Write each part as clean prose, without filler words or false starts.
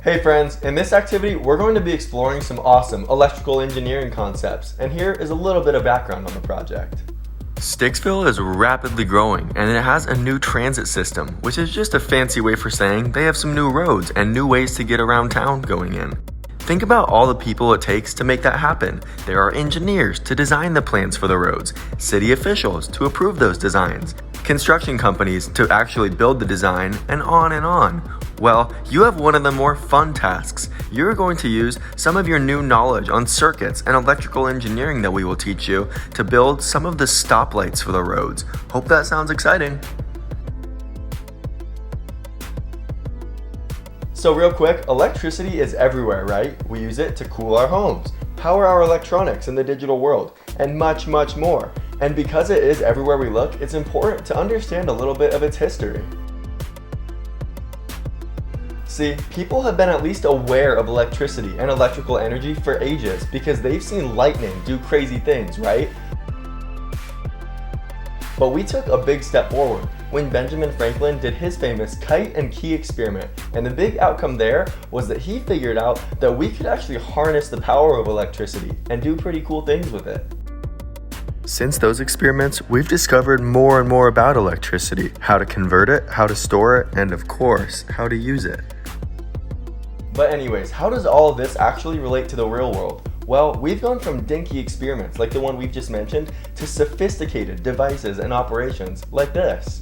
Hey friends, in this activity we're going to be exploring some awesome electrical engineering concepts, and here is a little bit of background on the project. Sticksville is rapidly growing and it has a new transit system, which is just a fancy way for saying they have some new roads and new ways to get around town going in. Think about all the people it takes to make that happen. There are engineers to design the plans for the roads, city officials to approve those designs, construction companies to actually build the design, and on and on. Well, you have one of the more fun tasks. You're going to use some of your new knowledge on circuits and electrical engineering that we will teach you to build some of the stoplights for the roads. Hope that sounds exciting. So real quick, electricity is everywhere, right? We use it to cool our homes, power our electronics in the digital world, and much, much more. And because it is everywhere we look, it's important to understand a little bit of its history. See, people have been at least aware of electricity and electrical energy for ages because they've seen lightning do crazy things, right? But we took a big step forward when Benjamin Franklin did his famous kite and key experiment, and the big outcome there was that he figured out that we could actually harness the power of electricity and do pretty cool things with it. Since those experiments, we've discovered more and more about electricity, how to convert it, how to store it, and of course, how to use it. But anyways, how does all of this actually relate to the real world? Well, we've gone from dinky experiments like the one we've just mentioned to sophisticated devices and operations like this.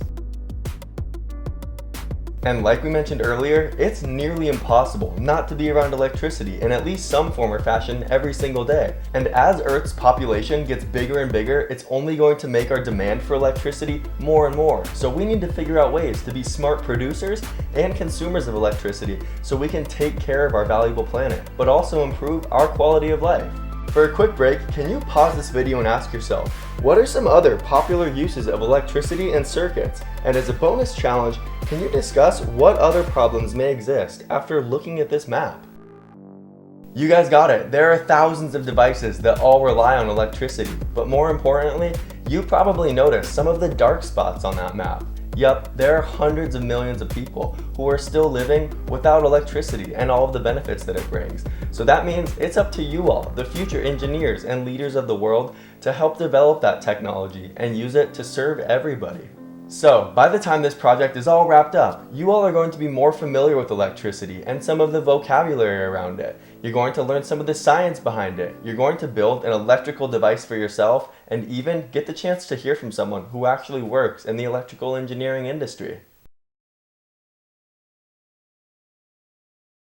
And like we mentioned earlier, it's nearly impossible not to be around electricity in at least some form or fashion every single day. And as Earth's population gets bigger and bigger, it's only going to make our demand for electricity more and more. So we need to figure out ways to be smart producers and consumers of electricity so we can take care of our valuable planet, but also improve our quality of life. For a quick break, can you pause this video and ask yourself, what are some other popular uses of electricity and circuits? And as a bonus challenge, can you discuss what other problems may exist after looking at this map? You guys got it. There are thousands of devices that all rely on electricity, but more importantly, you probably noticed some of the dark spots on that map. Yup, there are hundreds of millions of people who are still living without electricity and all of the benefits that it brings. So that means it's up to you all, the future engineers and leaders of the world, to help develop that technology and use it to serve everybody. So, by the time this project is all wrapped up, you all are going to be more familiar with electricity and some of the vocabulary around it. You're going to learn some of the science behind it. You're going to build an electrical device for yourself and even get the chance to hear from someone who actually works in the electrical engineering industry.